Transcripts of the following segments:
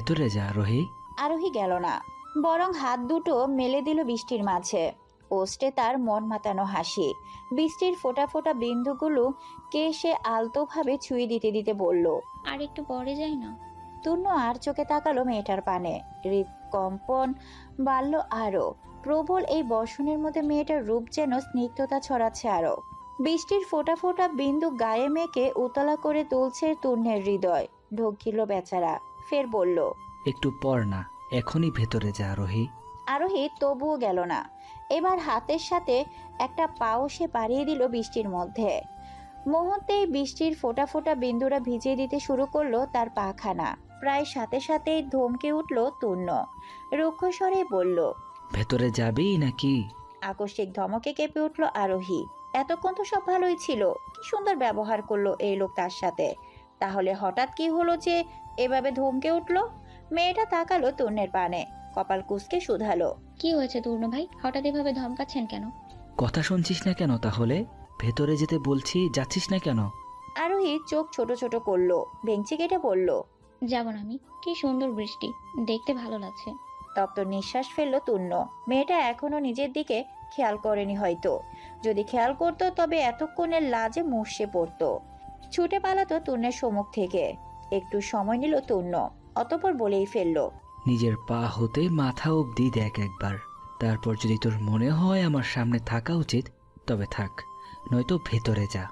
ভেতরে যা রোহি। আরোহী গেল না, বরং হাত দুটো মেলে দিল বৃষ্টির মাঝে। ওষ্ঠে তার মন মাতানো হাসি। বৃষ্টির ফোঁটা ফোঁটা বিন্দুগুলো কে সে আলতোভাবে ছুঁয়ে দিতে দিতে বলল, আর একটু পরে যাই না? তূর্ণ আর চোখে তাকালো মেয়েটার পানে। হৃদকম্পন বাড়ল আরো। প্রবল এই বর্ষণের মধ্যে মেয়েটার রূপ যেন স্নিগ্ধতা ছড়াচ্ছে আরো। বৃষ্টির ফোঁটা ফোঁটা বিন্দু গায়ে মেখে উতলা করে তুলছে তূর্ণের হৃদয়। ঢোক গিল বেচারা, ফের বলল, একটু পর না, এখনই ভেতরে যা রোহি। আরোহী তবুও গেল না। এবার হাতের সাথে একটা পাও সে বাড়িয়ে দিল বৃষ্টির মধ্যে। মুহূর্তেই বৃষ্টির ফোঁটা ফোঁটা বিন্দুরা ভিজিয়ে দিতে শুরু করলো তার পাখানা। প্রায় সাথে সাথেই ধমকে উঠল তূর্ণ। রুক্ষ স্বরে বলল, ভেতরে যাবি নাকি? আকস্মিক ধমকে কেঁপে উঠল আরোহী। এতক্ষণ তো সব ভালোই ছিল, কি সুন্দর ব্যবহার করলো এই লোক তার সাথে। তাহলে হঠাৎ কি হলো যে এভাবে ধমকে উঠল? মেয়েটা তাকালো তূর্ণের পানে, কপাল কুঁচকে শুধালো, কি হয়েছে তূর্ণ ভাই, হঠাৎ এভাবে ধমকাচ্ছেন কেন? কথা শুনছিস না কেন তাহলে? ভেতরে যেতে বলছি, যাচ্ছিস না কেন? আরোহী চোখ ছোট ছোট করলো, ভেঙচি কেটে বলল, যাব না আমি। কি সুন্দর বৃষ্টি, দেখতে ভালো লাগছে। তপ্ত নিঃশ্বাস ফেললো তূর্ণ। মেয়েটা এখনো নিজের দিকে খেয়াল করেনি হয়তো। যদি খেয়াল করতো তবে এতক্ষণের লাজে মুষড়ে পড়তো, ছুটে পালাতো তূর্ণের সম্মুখ থেকে। একটু সময় নিল তূর্ণ, অতঃপর বলেই ফেললো, নিজের পা হতে মাথা অবধি দেখ একবার। তারপর যদি তোর মনে হয় আমার সামনে থাকা উচিত, তবে থাক, নয়তো ভেতরে যা।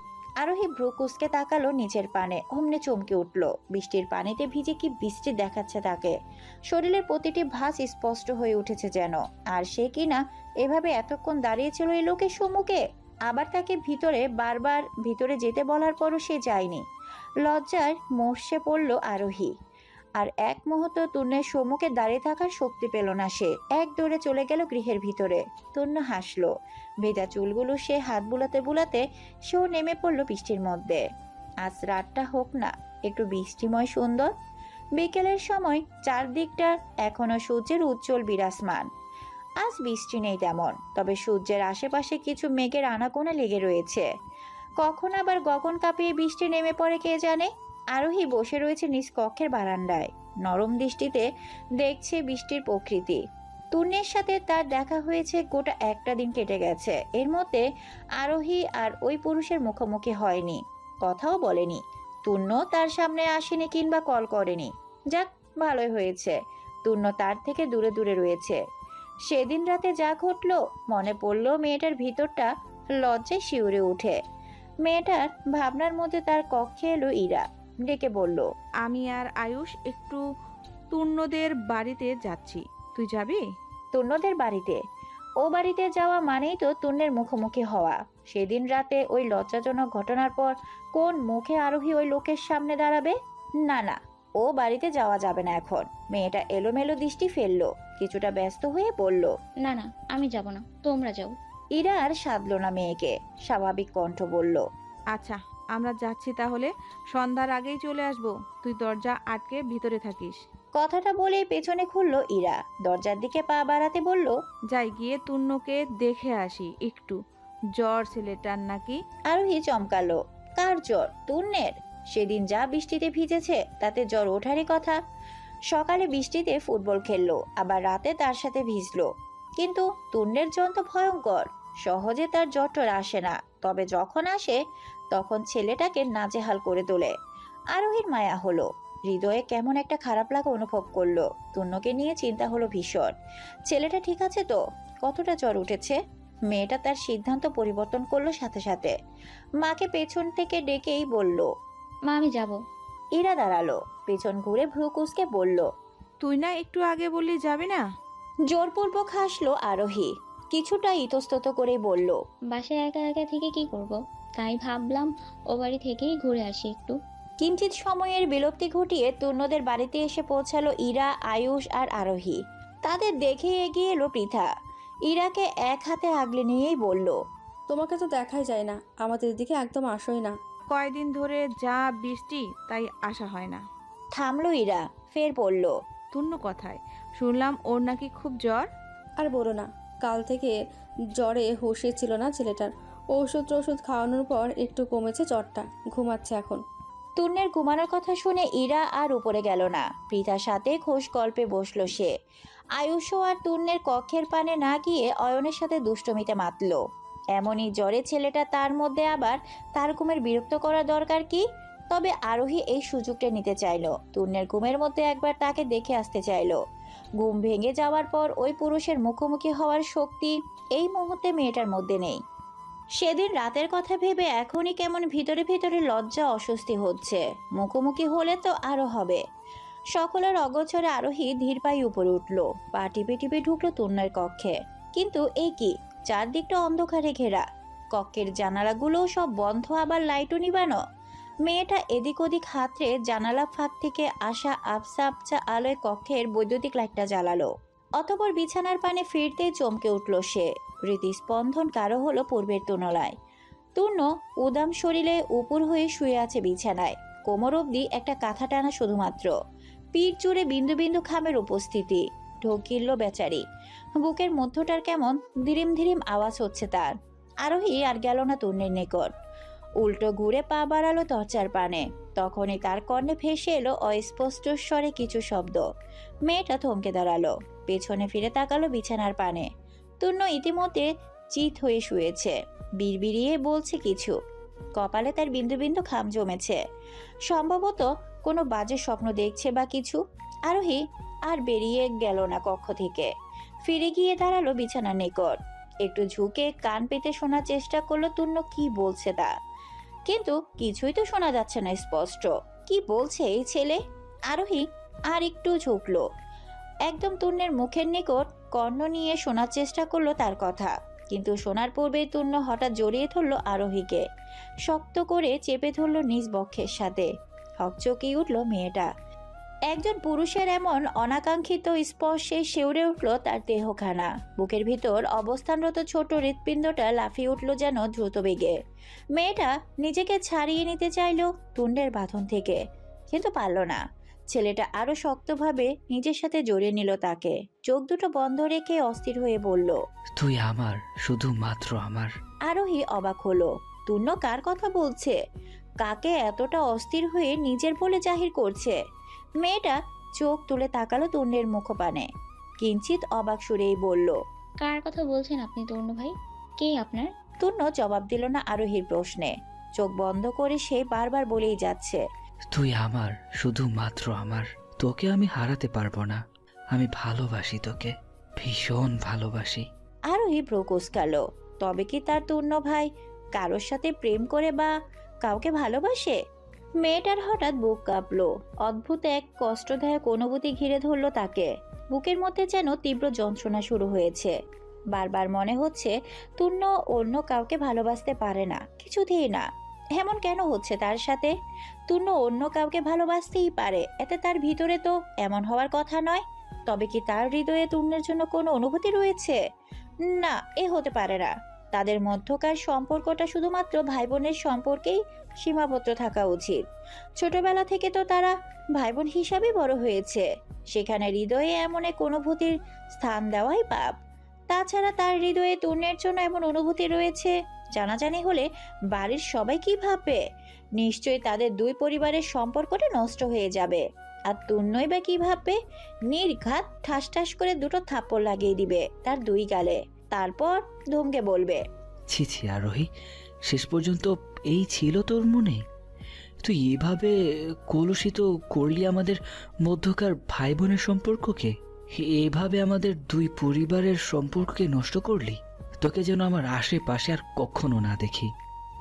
আরোহী ভ্রু কুঁচকে তাকালো নিচের পানে, অমনে চমকে উঠল। বৃষ্টির পানিতে ভিজে কি বৃষ্টি দেখাচ্ছে তাকে। শরীরের প্রতিটি ভাঁজ স্পষ্ট হয়ে উঠেছে যেন। আর সে কিনা এভাবে এতক্ষণ দাঁড়িয়েছিল এই লোকের সম্মুখে। আবার তাকে বারবার ভিতরে যেতে বলার পরও সে যায়নি। লজ্জায় মরসে পড়ল আরোহী। আর এক মুহূর্ত তূর্ণের সম্মুখে দাঁড়িয়ে থাকার শক্তি পেল না সে। এক দৌড়ে চলে গেল গৃহের ভিতরে। তূর্ণ হাসলো। ভেজা চুলগুলো সে হাত বুলাতে বুলাতে সেও নেমে পড়লো বৃষ্টির মধ্যে। আজ রাতটা হোক না একটু বৃষ্টিময় সুন্দর। বিকেলের সময় চারদিকটা এখনো সূর্যের উজ্জ্বল বিরাজমান। আজ বৃষ্টি নেই তেমন, তবে সূর্যের আশেপাশে কিছু মেঘের আনাগোনা লেগে রয়েছে। কখন আবার গগন কাঁপিয়ে বৃষ্টি নেমে পড়ে কে জানে। আরোহী বসে রয়েছে নিজ কক্ষের বারান্দায়, নরম দৃষ্টিতে দেখছে বৃষ্টির প্রকৃতি। তূর্ণের সাথে তার দেখা হয়েছে, গোটা একটা দিন কেটে গেছে। এর মধ্যে আরোহী আর ওই পুরুষের মুখোমুখি হয়নি, কথাও বলেনি। তূর্ণ তার সামনে আসেনি কিংবা কল করেনি। যাক, ভালোই হয়েছে। তূর্ণ তার থেকে দূরে দূরে রয়েছে। সেদিন রাতে যা ঘটলো মনে পড়ল, মেয়েটার ভিতরটা লজ্জায় শিউরে উঠে। মেয়েটার ভাবনার মধ্যে তার কক্ষে এলো ইরা, ডেকে বলল, আমি আর আয়ুষ একটু তূর্ণদের বাড়িতে যাচ্ছি, তুই যাবি? তূর্ণদের বাড়িতে? ও বাড়িতে যাওয়া মানেই তো তূর্ণের মুখোমুখি হওয়া। সেদিন রাতে ওই লজ্জাজনক ঘটনার পর কোন মুখে আরোহী ওই লোকের সামনে দাঁড়াবে? না না, ও বাড়িতে যাওয়া যাবে না এখন। মেয়েটা এলোমেলো দৃষ্টি ফেললো, কিছুটা ব্যস্ত হয়ে বলল, না না, আমি যাব না, তোমরা যাও। ইরা আর সাধলো না মেয়েকে, স্বাভাবিক কণ্ঠ বলল, আচ্ছা, আমরা যাচ্ছি তাহলে। সন্ধ্যার আগেই চলে আসব, তুই দরজা আটকে ভিতরে থাকিস। কথাটা বলেই পেছনে খুললো ইরা, দরজার দিকে পা বাড়াতে বলল, যাই গিয়ে তূর্ণকে দেখে আসি একটু। জ্বর ছেলেটার নাকি? আরোহী চমকালো। কার জ্বর? তূর্ণের? সেদিন যা বৃষ্টিতে ভিজেছে তাতে জ্বর ওঠারই কথা। সকালে বৃষ্টিতে ফুটবল খেললো, আবার রাতে তার সাথে ভিজলো। কিন্তু তূর্ণের জ্বর তো ভয়ঙ্কর। সহজে তার জ্বর আসে না, তবে যখন আসে তখন ছেলেটাকে নাজেহাল করে তোলে। আরোহীর মায়া হলো, হৃদয়ে কেমন একটা খারাপ লাগা অনুভব করলো। তূর্ণকে নিয়ে চিন্তা হলো ভীষণ। ছেলেটা ঠিক আছে তো? কতটা জ্বর উঠেছে? মেয়েটা তার সিদ্ধান্ত পরিবর্তন করলো সাথে সাথে। মাকে পেছন থেকে ডেকেই বলল, মা, আমি যাব। ইরা দাঁড়ালো, পেছন ঘুরে ভ্রু কুঁচকে বলল, তুই না একটু আগে বললি যাবি না? জোরপূর্বক হাসলো আরোহী, কিছুটা ইতস্তত করে বলল, বাসায় একা একা থেকে কি করব, তাই ভাবলাম ও বাড়ি থেকেই ঘুরে আসি একটু। কিঞ্চিত সময়ের বিলুপ্তি ঘটিয়ে তূর্ণদের বাড়িতে এসে পৌঁছালো ইরা, আয়ুষ আর আরোহী। তাদের দেখে এগিয়ে এলো পৃথা। ইরাকে এক হাতে আগলে নিয়েই বলল, তোমাকে তো দেখাই যায় না, আমাদের দিকে একদম আসোই না। কয়দিন ধরে যা বৃষ্টি, তাই আসা হয় না। থামলো ইরা, ফের বলল, তূর্ণ কথায় শুনলাম ওর নাকি খুব জ্বর। আর বলো না, কাল থেকে জ্বরে হুঁশে ছিল না ছেলেটার। ওষুধ খাওয়ানোর পর একটু কমেছে জ্বরটা, ঘুমাচ্ছে এখন। তূর্ণের ঘুমানোর কথা শুনে ইরা আর উপরে গেল না। পৃথার সাথে খোশ গল্পে বসলো সে। আয়ুষও আর তূর্ণের কক্ষের পানে না গিয়ে অয়নের সাথে দুষ্টমিতে মাতল। এমনই জ্বরে ছেলেটা, তার মধ্যে আবার তার ঘুমের বিরক্ত করা দরকার কি? তবে আরোহী এই সুযোগটা নিতে চাইল। তূর্ণের ঘুমের মধ্যে একবার তাকে দেখে আসতে চাইল। ঘুম ভেঙে যাওয়ার পর ওই পুরুষের মুখোমুখি হওয়ার শক্তি এই মুহূর্তে মেয়েটার মধ্যে নেই। সেদিন রাতের কথা ভেবে এখনই কেমন ভিতরে ভিতরে লজ্জা অস্বস্তি হচ্ছে। মুখোমুখি হলে তো আরো হবে। সকলের অগোচরে আরোহী ধীর পায়ে উপরে উঠল। পা টিপে টিপে ঢুকলো তূর্ণের কক্ষে। কিন্তু এই কি, চারদিকটা অন্ধকারে ঘেরা। কক্ষের জানালাগুলোও সব বন্ধ, আবার লাইটও নিবানো। মেয়েটা এদিক ওদিক হাতড়ে জানালা ফাঁক থেকে আসা আবসা আবসা আলোয় কক্ষের বৈদ্যুতিক লাইটটা জ্বালালো। অতঃপর বিছানার পানে ফিরতেই চমকে উঠল সে। হৃদস্পন্দন কারো হলো পূর্বের তুলনায়। তূর্ণ উদাম শরীরে উপর হয়ে শুয়ে আছে বিছানায়। কোমর অবধি একটা কাঁথা টানা শুধুমাত্র। পিঠ জুড়ে বিন্দু বিন্দু খামের উপস্থিতি। ঢোক গিলল বেচারি। বুকের মধ্যটার কেমন ধিরিম ধিরিম আওয়াজ হচ্ছে তার। আরোহী আর গেল না তূর্ণের নিকট। উল্টো ঘুরে পা বাড়ালো দরজার পানে। তখনই তার কর্ণে ভেসে এলো অস্পষ্ট স্বরে কিছু শব্দ। মেয়েটা থমকে দাঁড়ালো। পেছনে ফিরে তাকালো বিছানার পানে। তূর্ণ ইতিমধ্যে চিত হয়ে শুয়েছে। বিড়বিড়িয়ে বলছে কিছু। কপালে তার বিন্দু বিন্দু ঘাম জমেছে। সম্ভবত কোনো বাজে স্বপ্ন দেখছে বা কিছু। আরোহী আর বেরিয়ে গেল না কক্ষ থেকে। ফিরে গিয়ে দাঁড়ালো বিছানার নিকট। একটু ঝুঁকে কান পেতে শোনার চেষ্টা করলো তূর্ণ কি বলছে তা। কিন্তু কিছুই তো শোনা যাচ্ছে না স্পষ্ট। কি বলছে এই ছেলে? আরোহী আর একটু ঝুঁকলো। একদম তূর্ণের মুখের নিকট কর্ণ নিয়ে শোনার চেষ্টা করলো তার কথা। কিন্তু শোনার পূর্বেই তূর্ণ হঠাৎ জড়িয়ে ধরলো আরোহীকে। শক্ত করে চেপে ধরলো নিজ বক্ষের সাথে। হকচকিয়ে উঠল মেয়েটা। একজন পুরুষের এমন অনাকাঙ্ক্ষিত স্পর্শে শিউরে উঠল তার দেহখানা। বুকের ভিতর অবস্থানরত ছোট হৃৎপিণ্ডটা লাফিয়ে উঠল যেন দ্রুত বেগে। মেয়েটা নিজেকে ছাড়িয়ে নিতে চাইল তূর্ণের বাঁধন থেকে, কিন্তু পারল না। ছেলেটা আরো শক্তভাবে নিজের সাথে জড়িয়ে নিল তাকে। চোখ দুটো বন্ধ রেখে অস্থির হয়ে বলল, তুই আমার, শুধুমাত্র আমার। আরোহী অবাক হলো। তূর্ণ কার কথা বলছে? কাকে এতটা অস্থির হয়ে নিজের বলে জাহির করছে? মেয়েটা চোখ তুলে তাকালো তূর্ণের মুখপানে। কিঞ্চিত অবাক সুরেই বলল, কার কথা বলছেন আপনি তরুণ ভাই? কে আপনার? তূর্ণ জবাব দিল না আরোহীর প্রশ্নে। চোখ বন্ধ করে সে বারবার বলেই যাচ্ছে, তুই আমার, শুধুমাত্র আমার। তোকে আমি হারাতে পারবো না। আমি ভালোবাসি তোকে, ভীষণ ভালোবাসি। আরোহী ভ্রু কুঁচকালো। তবে কি তার তূর্ণ ভাই কারোর সাথে প্রেম করে বা কাউকে ভালোবাসে? মেয়েটার হঠাৎ বুক কাঁপলো। অদ্ভুত এক কষ্টদায়ক অনুভূতি ঘিরে ধরলো তাকে। বুকের মধ্যে যেন তীব্র যন্ত্রণা শুরু হয়েছে। বারবার মনে হচ্ছে তূর্ণ অন্য কাউকে ভালোবাসতে পারে না, কিছুতেই না। এমন কেন হচ্ছে তার সাথে? তূর্ণ অন্য কাউকে ভালোবাসতেই পারে, এতে তার ভিতরে তো এমন হওয়ার কথা নয়। তবে কি তার হৃদয়ে তূর্ণের জন্য কোনো অনুভূতি রয়েছে? না, এ হতে পারে না। তাদের মধ্যকার সম্পর্কটা শুধুমাত্র ভাই বোনের সম্পর্কেই সীমাবদ্ধ থাকা উচিত। ছোটবেলা থেকে তো তারা ভাই বোন হিসাবে বড় হয়েছে। সেখানে হৃদয়ে এমন এক অনুভূতির স্থান দেওয়াই পাপ। তাছাড়া তার হৃদয়ে তূর্ণের জন্য এমন অনুভূতি রয়েছে জানাজানি হলে বাড়ির সবাই কি ভাববে? নিশ্চয়ই তাদের দুই পরিবারের সম্পর্কটা নষ্ট হয়ে যাবে। আর তূর্ণই বা কি ভাববে? নির্ঘাত ঠাস ঠাস করে দুটো থাপ্পড় লাগিয়ে দিবে তার দুই গালে। তারপর ধমকে বলবে, ছি ছি আরোহী, শেষ পর্যন্ত এই ছিল তোর মনে? তুই এভাবে কলুষিত করলি আমাদের মধ্যকার ভাই বোনের সম্পর্ককে। এভাবে আমাদের দুই পরিবারের সম্পর্ককে নষ্ট করলি। তোকে যেন আমার আশেপাশে আর কখনো না দেখি।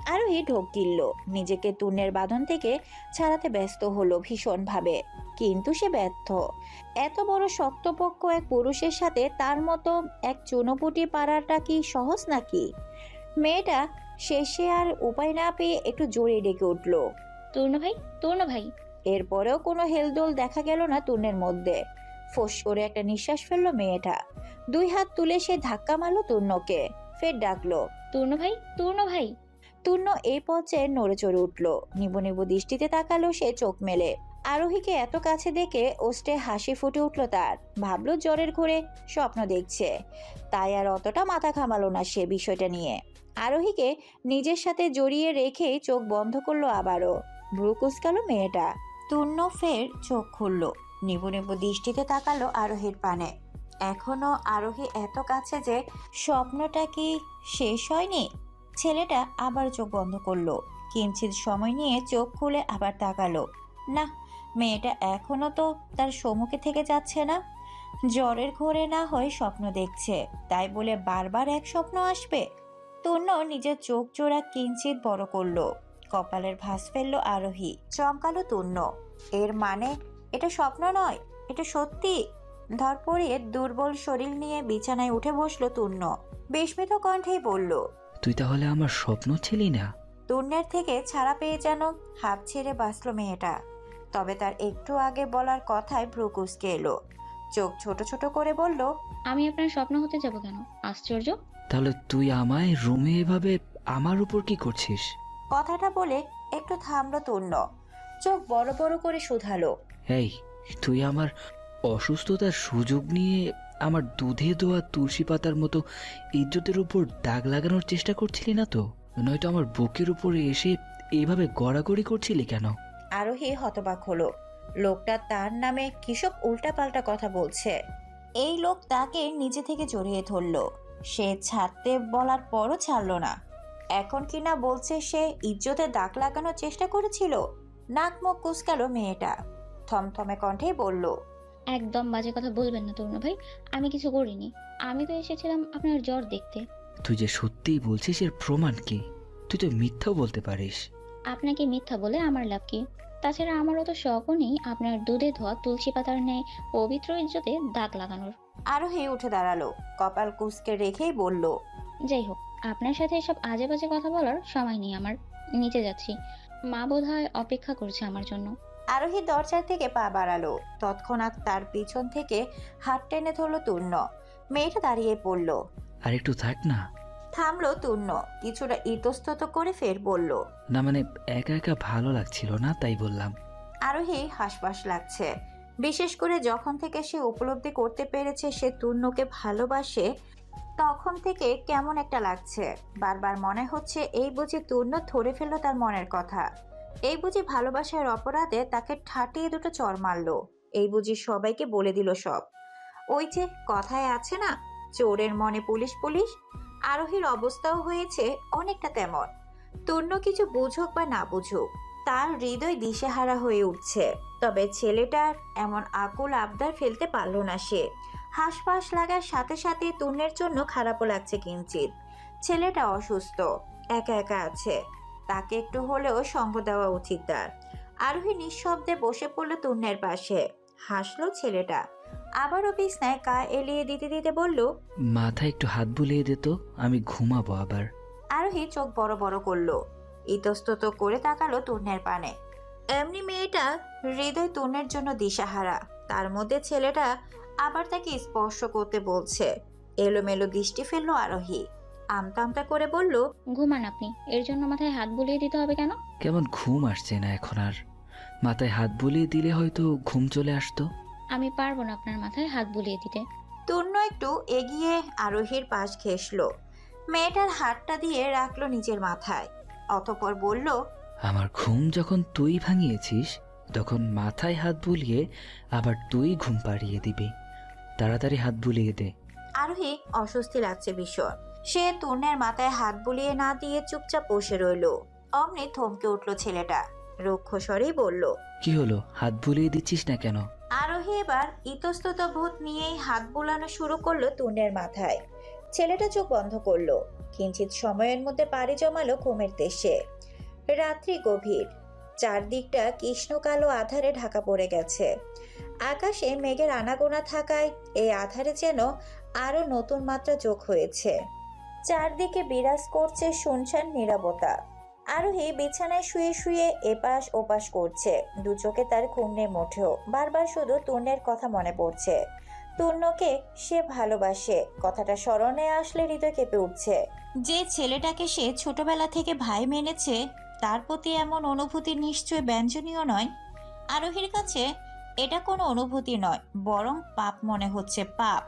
আরোহী ঢোক গিলল। নিজেকে তূর্ণের বাঁধন থেকে ছাড়াতে ব্যস্ত হলো ভীষণভাবে। কিন্তু সে ব্যর্থ। এত বড় শক্তপক্ষ এক পুরুষের সাথে তার মতো এক চুনোপুটি পাড়াটা কি সহজ নাকি? মেয়েটা শেষে আর উপায় না পেয়ে একটু জোরে ডেকে উঠল। তরুণ ভাই, তরুণ ভাই। এরপরেও কোনো হেলদোল দেখা গেল না তূর্ণের মধ্যে। ফোঁস করে একটা নিঃশ্বাস ফেললো মেয়েটা। দুই হাত তুলে সে ধাক্কা মারলো তূর্ণকে। ফের ডাকলো, তরুণ ভাই, তরুণ ভাই। তূর্ণ এই পর্যায়ে নড়ে চড়ে উঠল। নিবু নিবু দৃষ্টিতে তাকালো সে চোখ মেলে। আরোহীকে এত কাছে দেখে ওষ্ঠে হাসি ফুটে উঠল তার। ভাবলো জ্বরের ঘোরে স্বপ্ন দেখছে। তাই আর অতটা মাথা ঘামালো না সে বিষয়টা নিয়ে। আরোহীকে নিজের সাথে জড়িয়ে রেখেই চোখ বন্ধ করলো আবারও। ভ্রু কুচকালো মেয়েটা। তূর্ণ ফের চোখ খুলল, নিবু নিবু দৃষ্টিতে তাকালো আরোহীর পানে। এখনো আরোহী এত কাছে যে স্বপ্নটা কি শেষ হয়নি? ছেলেটা আবার চোখ বন্ধ করলো, কিঞ্চিত সময় নিয়ে চোখ খুলে আবার তাকালো। না, মেয়েটা এখনো তো তার সম্মুখে থেকে যাচ্ছে না। জ্বরের ঘোরে না হয় স্বপ্ন দেখছে, তাই বলে বারবার এক স্বপ্ন আসবে? তূর্ণ নিজের চোখ জোড়া কিঞ্চিত বড় করলো, কপালের ভাঁজ ফেললো আরোহী। চমকালো তূর্ণ, এর মানে এটা স্বপ্ন নয়, এটা সত্যি। ধরপড়িয়ে দুর্বল শরীর নিয়ে বিছানায় উঠে বসলো তূর্ণ। বিস্মিত কণ্ঠেই বলল, তুই তাহলে আমার স্বপ্ন ছিলি না? তূর্ণের থেকে ছাড়া পেয়ে যেন হাঁপ ছেড়ে বাঁচল মেয়েটা। তবে তার একটু আগে বলার কথায় ভ্রু কুঁচকে এলো, চোখ ছোট ছোট করে বলল, আমি আপনার স্বপ্ন হতে যাব কেন? আশ্চর্য। তাহলে তুই আমায় রুমে এভাবে আমার উপর কি করছিস? কথাটা বলে একটু থামলো তূর্ণ, চোখ বড় বড় করে শুধালো, এই, তুই আমার অসুস্থতার সুযোগ নিয়ে আমার দুধে দোয়া তুলসী পাতার মতো ইজ্জতের উপর দাগ লাগানোর চেষ্টা করছিলি না তো? নয়তো আমার বুকের উপরে এসে এভাবে গড়াগড়ি করছিলি কেন? আরোহী হতবাক হলো। লোকটা তার নামে কিসব উল্টাপাল্টা কথা বলছে। এই লোক তাকে নিজে থেকে জড়িয়ে ধরলো, সে ছাড়তে বলার পরও ছাড়লো না। এখন কিনা বলছে সে ইজ্জতে দাগ লাগানোর চেষ্টা করেছিল। নাক মুখ কুচকালো মেয়েটা, থমথমে কণ্ঠেই বলল, একদম বাজে কথা বলবেন না তরুণ ভাই, আমি কিছু করিনি। আমি তো এসেছিলাম আপনার জ্বর দেখতে। তুই যে সত্যিই বলছিস এর প্রমাণ কি? তুই তো মিথ্যাও বলতে পারিস। আপনাকে মিথ্যা বলে আমার লাভ কি? তাছাড়া আমারও তো শখও নেই আপনার দুধে ধোয়া তুলসী পাতার ন্যায় পবিত্র ইজ্জতে দাগ লাগানোর। আরোহী উঠে দাঁড়ালো, কপাল কুঁচকে রেখেই বলল, যাই হোক, আপনার সাথে এসব আজে বাজে কথা বলার সময় নেই আমার। নিচে যাচ্ছি, মা বোধহয় অপেক্ষা করছে আমার জন্য। আরোহী দরজার থেকে পা বাড়ালো, তৎক্ষণাৎ তার পিছন থেকে হাত টেনে ধরলো তূর্ণ। মেয়েটা দাঁড়িয়ে পড়ল, আর একটু থাক না। থামলো তূর্ণ, কিছুটা ইতস্তত করে ফের বলল, না মানে একা একা ভালো লাগছিল না, তাই বললাম। আরোহী হাসপাস লাগছে। বিশেষ করে যখন থেকে সে উপলব্ধি করতে পেরেছে সে তূর্ণকে ভালোবাসে, তখন থেকে কেমন একটা লাগছে। বারবার মনে হচ্ছে এই বুঝি তূর্ণ ধরে ফেললো তার মনের কথা, এই বুঝি ভালোবাসার অপরাধে তাকে ঠাটিয়ে দুটো চড় মারলো, এই বুঝি সবাইকে বলে দিল সব। ওই যে কথায় আছে না, চোরের মনে পুলিশ পুলিশ, আরোহীর অবস্থাও হয়েছে অনেকটা তেমন। তূর্ণ কিছু বুঝুক বা না বুঝুক, তার হৃদয় দিশেহারা হয়ে উঠছে। তবে ছেলেটার এমন আকুল আবদার ফেলতে পারল না সে। হাসপাস লাগার সাথে সাথে তূর্ণের জন্য খারাপও লাগছে কিঞ্চিত। ছেলেটা অসুস্থ, একা একা আছে, তাকে একটু হলেও সঙ্গ দেওয়া উচিত তার। আরোহী নিঃশব্দে বসে পড়ল তূর্ণের পাশে। হাসলো ছেলেটা, আবারও বিছনায় গা এলিয়ে দিতে দিতে বলল, মাথায় একটু হাত বুলিয়ে দে তো, আমি ঘুমাবো আবার। আরোহী চোখ বড় বড় করলো, ইতস্তত করে তাকালো তূর্ণের পানে। এমনি মেয়েটা হৃদয় তূর্ণের জন্য দিশাহারা, তার মধ্যে ছেলেটা আবার তাকে স্পর্শ করতে বলছে। এলোমেলো দৃষ্টি ফেললো আরোহী, আমতা আমতা করে বলল, ঘুমান আপনি, এর জন্য মাথায় হাত বুলিয়ে দিতে হবে কেন? কেমন ঘুম আসছে না এখন আর। মাথায় হাত বুলিয়ে দিলে হয়তো ঘুম চলে আসতো। আমি পারবো না আপনার মাথায় হাত বুলিয়ে দিতে। তূর্ণ একটু এগিয়ে আরোহীর পাশ ঘেঁষলো, মেয়েটার হাতটা দিয়ে রাখলো নিজের মাথায়, অতঃপর বলল, আমার ঘুম যখন তুই ভাঙিয়েছিস, তখন মাথায় হাত বুলিয়ে আবার তুই ঘুম পাড়িয়ে দিবি। তাড়াতাড়ি হাত বুলিয়ে দে। আরোহী অস্বস্তি লাগছে ভীষণ। সে তূর্ণের মাথায় হাত বুলিয়ে না দিয়ে চুপচাপ বসে রইল। অমনি থমকে উঠলো ছেলেটা, রুক্ষ স্বরেই বলল, কি হলো, হাত বুলিয়ে দিচ্ছিস না কেন? আরোহী এবার ইতস্তত বোধ নিয়েই হাত বুলানো শুরু করলো তূর্ণের মাথায়। ছেলেটা চোখ বন্ধ করলো, কিঞ্চিত সময়ের মধ্যে পাড়ি জমালো ঘুমের দেশে। রাত্রি গভীর, চারদিকটা কৃষ্ণ কালো আধারে ঢাকা পড়ে গেছে। আকাশে মেঘের আনাগোনা থাকায় এই আধারে যেন আরো নতুন মাত্রা যোগ হয়েছে। চারদিকে বিরাজ করছে শুনশান নীরবতা। আরোহী বিছানায় শুয়ে শুয়ে এপাশ ওপাশ করছে, দু চোখে তার ঘুম নেই মোটেও। বারবার শুধু তূর্ণের কথা মনে পড়ছে। তূর্ণকে সে ভালোবাসে, কথাটা স্মরণে আসলে হৃদয় কেঁপে উঠছে। যে ছেলেটাকে সে ছোটবেলা থেকে ভাই মেনেছে, তার প্রতি এমন অনুভূতি নিশ্চয় ব্যঞ্জনীয় নয়। আরোহীর কাছে এটা কোনো অনুভূতি নয়, বরং পাপ মনে হচ্ছে, পাপ।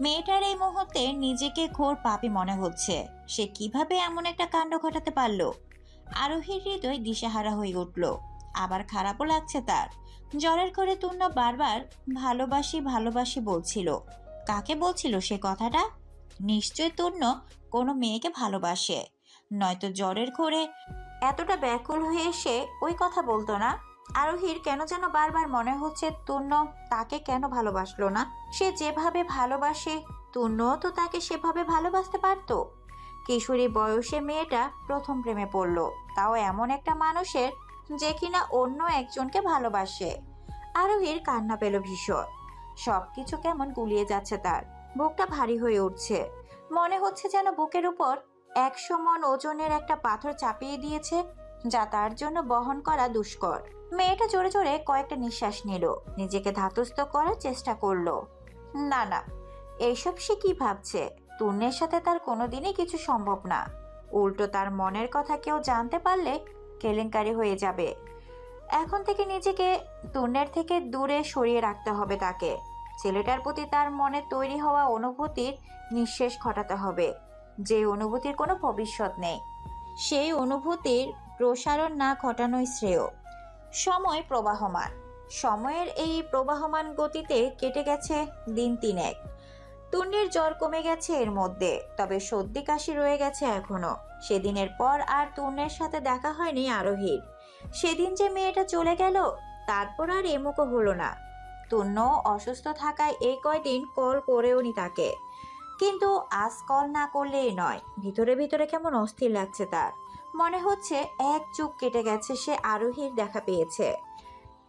মেয়েটার এই মুহূর্তে নিজেকে ঘোর পাপী মনে হচ্ছে। সে কিভাবে এমন একটা কাণ্ড ঘটাতে পারলো? আরোহীর হৃদয় দিশেহারা হয়ে উঠল। আবার খারাপও লাগছে তার। জ্বরের ঘরে তূর্ণ বারবার ভালোবাসি ভালোবাসি বলছিল। কাকে বলছিল সে কথাটা? নিশ্চয় তূর্ণ কোনো মেয়েকে ভালোবাসে, নয়তো জ্বরের ঘরে এতটা ব্যাকুল হয়ে এসে ওই কথা বলতো না। আরোহীর কেন যেন বারবার মনে হচ্ছে তূর্ণ তাকে কেন ভালোবাসলো না। সে যেভাবে ভালোবাসে তূর্ণও তো তাকে সেভাবে ভালোবাসতে পারতো। কিশোরী বয়সে মেয়েটা প্রথম প্রেমে পড়লো, তাও এমন একটা মানুষের যে কিনা অন্য একজনকে ভালোবাসে। আরোহীর কান্না পেল ভীষণ। সবকিছু কেমন গুলিয়ে যাচ্ছে তার। বুকটা ভারী হয়ে উঠছে। মনে হচ্ছে যেন বুকের উপর 100 মণ ওজনের একটা পাথর চাপিয়ে দিয়েছে, যা তার জন্য বহন করা দুষ্কর। মেয়েটা জোরে জোরে কয়েকটা নিঃশ্বাস নিল, নিজেকে ধাতস্থ করার চেষ্টা করলো। না না, এইসব সে কি ভাবছে? তূর্ণের সাথে তার কোনোদিনই কিছু সম্ভব না। উল্টো তার মনের কথা কেউ জানতে পারলে কেলেঙ্কারি হয়ে যাবে। এখন থেকে নিজেকে তূর্ণের থেকে দূরে সরিয়ে রাখতে হবে তাকে। ছেলেটার প্রতি তার মনে তৈরি হওয়া অনুভূতির নিঃশেষ ঘটাতে হবে, যে অনুভূতির কোনো ভবিষ্যৎ নেই। সেই অনুভূতির প্রসারণ না ঘটানোই শ্রেয়। সময় প্রবাহমান। সময়ের এই প্রবাহমান গতিতে কেটে গেছে দিন 3-1। তূর্ণের জ্বর কমে গেছে এর মধ্যে, তবে সর্দি কাশি রয়ে গেছে এখনো। সেদিনের পর আর তূর্ণের সাথে দেখা হয়নি আরোহীর। সেদিন যে মেয়েটা চলে গেল, তারপর আর এমুকো হলো না। তূর্ণ অসুস্থ থাকায় এই কয়দিন কল করেওনি তাকে। কিন্তু আজ কল না করলেই নয়। ভিতরে ভিতরে কেমন অস্থির লাগছে তার। মনে হচ্ছে এক যুগ কেটে গেছে সে আরোহীর দেখা পেয়েছে।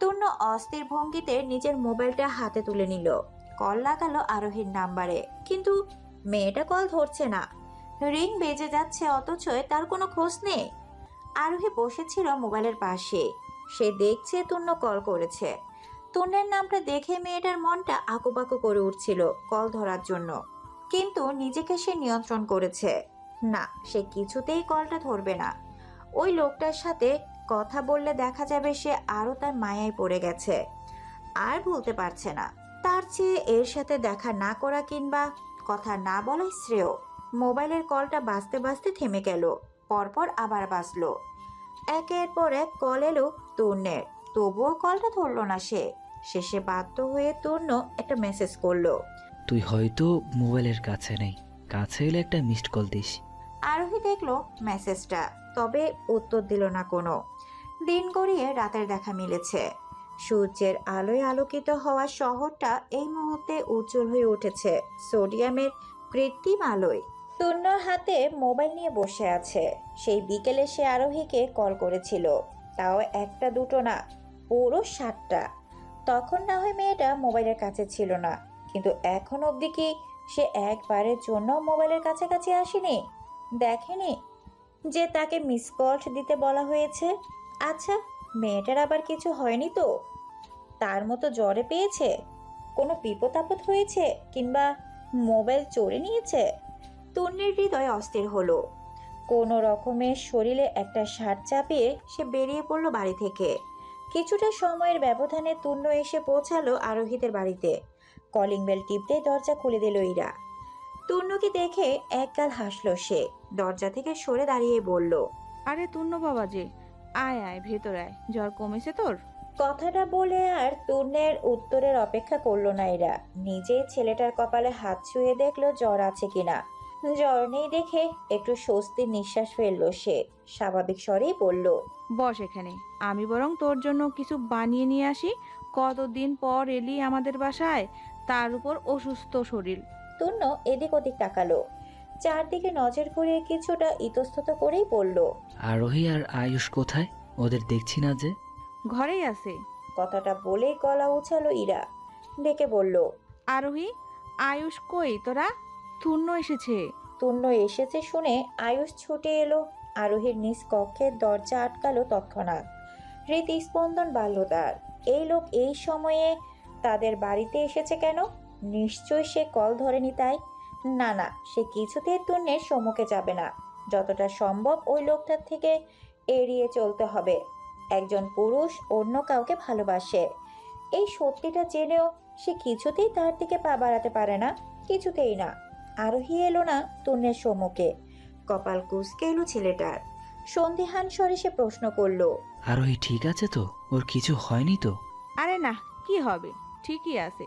তূর্ণ অস্থির ভঙ্গিতে নিজের মোবাইলটা হাতে তুলে নিল। কল লাগালো আরোহীর নাম্বারে, কিন্তু মেয়েটা কল ধরছে না। রিং বেজে যাচ্ছে, অথচ তার কোনো খোঁজ নেই। আরোহী বসেছিল মোবাইলের পাশে। সে দেখছে তূর্ণ কল করেছে। তূর্ণের নামটা দেখে মেয়েটার মনটা আকুপাকু করে উঠছিল কল ধরার জন্য, কিন্তু নিজেকে সে নিয়ন্ত্রণ করেছে। না, সে কিছুতেই কলটা ধরবে না। ওই লোকটার সাথে কথা বললে দেখা যাবে সে আরো তার মায়ায় পড়ে গেছে, আর ভুলতে পারছে না। তার চেয়ে এর সাথে দেখা না করা কিংবা কথা না বলাই শ্রেয়। মোবাইলের কলটা বাজতে বাজতে থেমে গেল, পরপর আবার বাজলো। একের পর এক কল এলো তূর্ণের, তবুও কলটা ধরলো না সে। শেষে বাধ্য হয়ে তূর্ণ একটা মেসেজ করলো। তুই হয়তো মোবাইলের কাছে নেই, কাছে এলে একটা মিসড কল দিস। আরোহী দেখলো মেসেজটা, তবে উত্তর দিল না কোনো। দিন গড়িয়ে রাতের দেখা মিলেছে। সূর্যের আলোয় আলোকিত হওয়া শহরটা এই মুহূর্তে উজ্জ্বল হয়ে উঠেছে সোডিয়ামের কৃত্রিম আলোয়। তূর্ণর হাতে মোবাইল নিয়ে বসে আছে। সেই বিকেলে সে আরোহীকে কল করেছিল, তাও একটা দুটো না, পুরো 7টা। তখন না হয় মেয়েটা মোবাইলের কাছে ছিল না, কিন্তু এখন অবধি কি সে একবারের জন্য মোবাইলের কাছাকাছি আসেনি? দেখেনি যে তাকে মিস কল দিতে বলা হয়েছে? আচ্ছা, মেয়েটার আবার কিছু হয়নি তো? তার মতো জ্বরে পেয়েছে? কোনো বিপদ আপদ হয়েছে? কিংবা মোবাইল চোরে নিয়েছে? তূর্ণের হৃদয় অস্থির হলো। কোনো রকমের শরীরে একটা শার্ট চাপিয়ে সে বেরিয়ে পড়লো বাড়ি থেকে। কিছুটা সময়ের ব্যবধানে তূর্ণ এসে পৌঁছালো আরোহীদের বাড়িতে। কলিং বেল টিপতে দরজা খুলে দিল ইরা। তূর্ণকে দেখে একগাল হাসলো সে। দরজা থেকে সরে দাঁড়িয়ে বলল, আরে তূর্ণ বাবা যে, আয় আয় ভেতর আয়, জ্বর কমেছে তোর? কথাটা বলে আর তূর্ণের উত্তরের অপেক্ষা করলো না ইরা। নিজেই ছেলেটার কপালে হাত ছুঁয়ে দেখলো জ্বর আছে কিনা। জ্বর নেই দেখে একটু স্বস্তির নিঃশ্বাস ফেললো সে। স্বাভাবিক স্বরেই বলল, বস এখানে, আমি বরং তোর জন্য কিছু বানিয়ে নিয়ে আসি। কতদিন পর এলি আমাদের বাসায়, তার উপর অসুস্থ শরীর। তূর্ণ এদিক ওদিক তাকালো, চারদিকে নজর ঘুরিয়ে কিছুটা ইতস্তত করেই বলল, আরোহী আর আয়ুষ কোথায়? ওদের দেখছি না যে। ঘরেই আছে। কথাটা বলেই গলা উছালো ইরা। ডেকে বলল, আরোহী, আয়ুষ কই তোরা? তূর্ণ এসেছে। তূর্ণ এসেছে শুনে আয়ুষ ছুটে এলো। আরোহীর নিজ কক্ষের দরজা আটকালো তৎক্ষণাৎ। হৃদস্পন্দন বাড়ল তার। এই লোক এই সময়ে তাদের বাড়িতে এসেছে কেন? নিশ্চয় সে কল ধরেনি তাই। না না, সে কিছুতেই তূর্ণের সম্মুখে যাবে না। যতটা সম্ভব ওই লোকটার থেকে এড়িয়ে চলতে হবে। একজন পুরুষ অন্য কাউকে ভালোবাসে, এই সত্যিটা জেনেও সে কিছুতেই তার দিকে পা বাড়াতে পারে না, কিছুতেই না। আরোহী এলো না তূর্ণের সম্মুখে। কপাল কুঁচকে এলো ছেলেটার। সন্দিহান স্বরে সে প্রশ্ন করলো। আরোহী ঠিক আছে তো? ওর কিছু হয়নি তো? আরে না, কি হবে, ঠিকই আছে।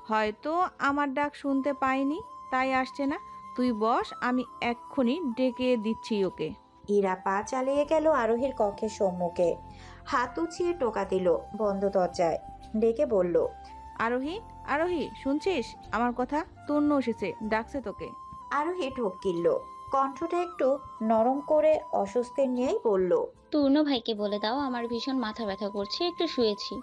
হয়তো আমার ডাক শুনতে পাইনি, তাই আসছে না। তুই বস, আমি এক্ষুনি ডেকে দিচ্ছি ওকে। ইরা পা চালিয়ে গেল আরোহীর কক্ষের সম্মুখে, হাত উঁচিয়ে টোকা দিল বন্ধ দরজায়, ডেকে বলল। আরোহী, আরোহী, শুনছিস আমার কথা? তন্নু এসেছে, ডাকছে তোকে। আরোহী ঢোক গিলল, কণ্ঠটা একটু নরম করে অস্বস্তি নিয়েই বলল। তূর্ণ ভাইকে বলে দাও আমার ভীষণ মাথা ব্যথা করছে, একটু শুয়েছি।